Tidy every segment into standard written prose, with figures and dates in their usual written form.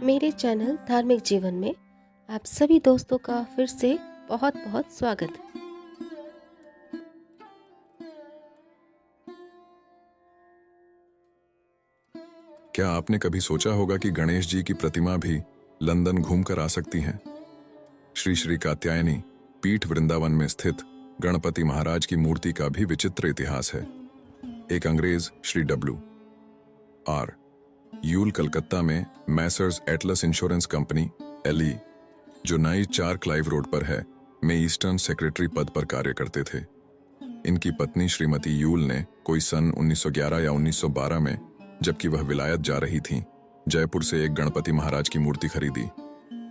मेरे चैनल धार्मिक जीवन में आप सभी दोस्तों का फिर से बहुत बहुत स्वागत है। क्या आपने कभी सोचा होगा कि गणेश जी की प्रतिमा भी लंदन घूमकर आ सकती है? श्री श्री कात्यायनी पीठ वृंदावन में स्थित गणपति महाराज की मूर्ति का भी विचित्र इतिहास है। एक अंग्रेज श्री W.R. यूल कलकत्ता में Messrs Atlas insurance company LE, जो नई 4 क्लाइव रोड पर है, में ईस्टर्न सेक्रेटरी पद पर कार्य करते थे। इनकी पत्नी श्रीमती यूल ने कोई सन 1911 या 1912 में, जबकि वह विलायत जा रही थीं, जयपुर से एक गणपति महाराज की मूर्ति खरीदी।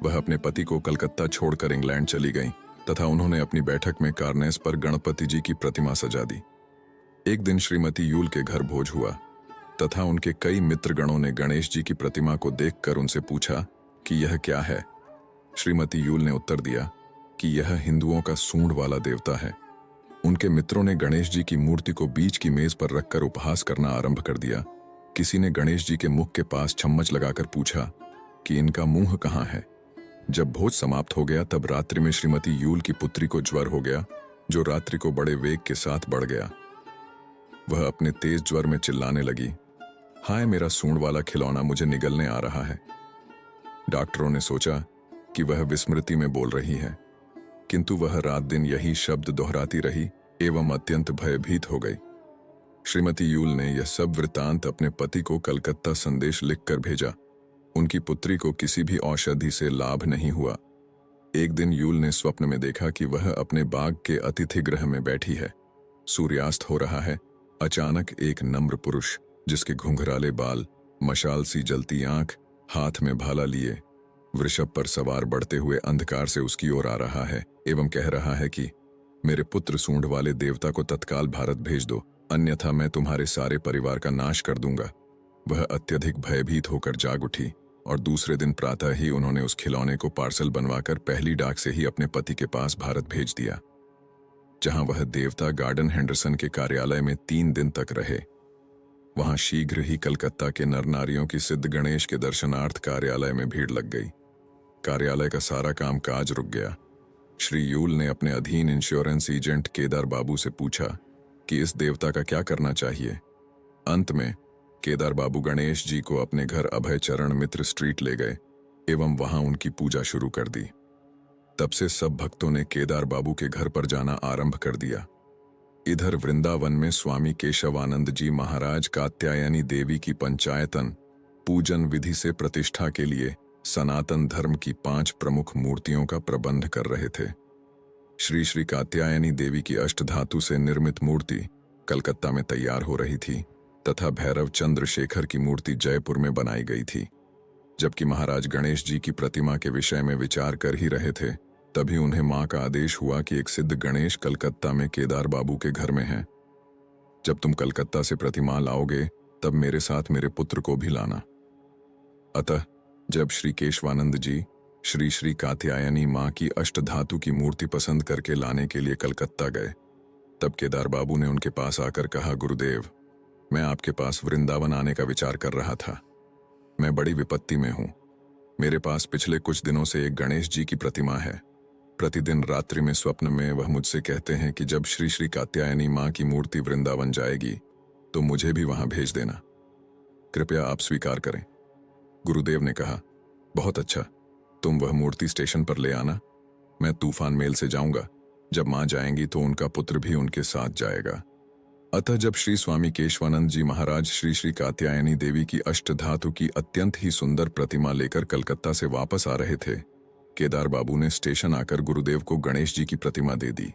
वह अपने पति को कलकत्ता छोड़कर इंग्लैंड चली गईं तथा उन्होंने अपनी बैठक में कार्नेस पर गणपति जी की प्रतिमा सजा दी। एक दिन श्रीमती यूल के घर भोज हुआ तथा उनके कई मित्रगणों ने गणेश जी की प्रतिमा को देखकर उनसे पूछा कि यह क्या है। श्रीमती यूल ने उत्तर दिया कि यह हिंदुओं का सूंड वाला देवता है। उनके मित्रों ने गणेश जी की मूर्ति को बीच की मेज पर रखकर उपहास करना आरंभ कर दिया। किसी ने गणेश जी के मुख के पास चम्मच लगाकर पूछा कि इनका मुंह कहाँ है। जब भोज समाप्त हो गया तब रात्रि में श्रीमती यूल की पुत्री को ज्वर हो गया, जो रात्रि को बड़े वेग के साथ बढ़ गया। वह अपने तेज ज्वर में चिल्लाने लगी, हाय मेरा सूंड वाला खिलौना मुझे निगलने आ रहा है। डॉक्टरों ने सोचा कि वह विस्मृति में बोल रही है, किंतु वह रात दिन यही शब्द दोहराती रही एवं अत्यंत भयभीत हो गई। श्रीमती यूल ने यह सब वृतांत अपने पति को कलकत्ता संदेश लिखकर भेजा। उनकी पुत्री को किसी भी औषधि से लाभ नहीं हुआ। एक दिन यूल ने स्वप्न में देखा कि वह अपने बाग के अतिथि गृह में बैठी है। सूर्यास्त हो रहा है। अचानक एक नम्र पुरुष, जिसके घुंघराले बाल, मशाल सी जलती आंख, हाथ में भाला लिए, वृषभ पर सवार बढ़ते हुए अंधकार से उसकी ओर आ रहा है एवं कह रहा है कि मेरे पुत्र सूंड वाले देवता को तत्काल भारत भेज दो, अन्यथा मैं तुम्हारे सारे परिवार का नाश कर दूंगा। वह अत्यधिक भयभीत होकर जाग उठी और दूसरे दिन प्रातः ही उन्होंने उस खिलौने को पार्सल बनवाकर पहली डाक से ही अपने पति के पास भारत भेज दिया, जहां वह देवता गार्डन हेंडरसन के कार्यालय में 3 दिन तक रहे। वहां शीघ्र ही कलकत्ता के नर नारियों की सिद्ध गणेश के दर्शनार्थ कार्यालय में भीड़ लग गई। कार्यालय का सारा काम काज रुक गया। श्री यूल ने अपने अधीन इंश्योरेंस एजेंट केदार बाबू से पूछा कि इस देवता का क्या करना चाहिए। अंत में केदार बाबू गणेश जी को अपने घर अभय चरण मित्र स्ट्रीट ले गए एवं वहां उनकी पूजा शुरू कर दी। तब से सब भक्तों ने केदार बाबू के घर पर जाना आरंभ कर दिया। इधर वृंदावन में स्वामी केशवानंद जी महाराज कात्यायनी देवी की पंचायतन पूजन विधि से प्रतिष्ठा के लिए सनातन धर्म की 5 प्रमुख मूर्तियों का प्रबंध कर रहे थे। श्री श्री कात्यायनी देवी की अष्टधातु से निर्मित मूर्ति कलकत्ता में तैयार हो रही थी तथा भैरव चंद्रशेखर की मूर्ति जयपुर में बनाई गई थी। जबकि महाराज गणेश जी की प्रतिमा के विषय में विचार कर ही रहे थे, तभी उन्हें मां का आदेश हुआ कि एक सिद्ध गणेश कलकत्ता में केदार बाबू के घर में है। जब तुम कलकत्ता से प्रतिमा लाओगे तब मेरे साथ मेरे पुत्र को भी लाना। अतः जब श्री केशवानंद जी श्री श्री कात्यायनी मां की अष्टधातु की मूर्ति पसंद करके लाने के लिए कलकत्ता गए, तब केदार बाबू ने उनके पास आकर कहा, गुरुदेव, मैं आपके पास वृंदावन आने का विचार कर रहा था। मैं बड़ी विपत्ति में हूं। मेरे पास पिछले कुछ दिनों से एक गणेश जी की प्रतिमा है। प्रतिदिन रात्रि में स्वप्न में वह मुझसे कहते हैं कि जब श्री श्री कात्यायनी मां की मूर्ति वृंदावन जाएगी तो मुझे भी वहां भेज देना। कृपया आप स्वीकार करें। गुरुदेव ने कहा, बहुत अच्छा, तुम वह मूर्ति स्टेशन पर ले आना। मैं तूफान मेल से जाऊंगा। जब मां जाएंगी तो उनका पुत्र भी उनके साथ जाएगा। अतः जब श्री स्वामी केशवानंद जी महाराज श्री श्री कात्यायनी देवी की अष्टधातु की अत्यंत ही सुंदर प्रतिमा लेकर कलकत्ता से वापस आ रहे थे, केदार बाबू ने स्टेशन आकर गुरुदेव को गणेश जी की प्रतिमा दे दी।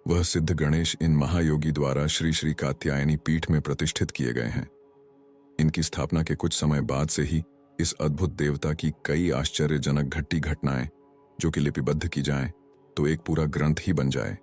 वह सिद्ध गणेश इन महायोगी द्वारा श्री श्री कात्यायनी पीठ में प्रतिष्ठित किए गए हैं। इनकी स्थापना के कुछ समय बाद से ही इस अद्भुत देवता की कई आश्चर्यजनक घटती घटनाएं, जो कि लिपिबद्ध की जाएं तो एक पूरा ग्रंथ ही बन जाए,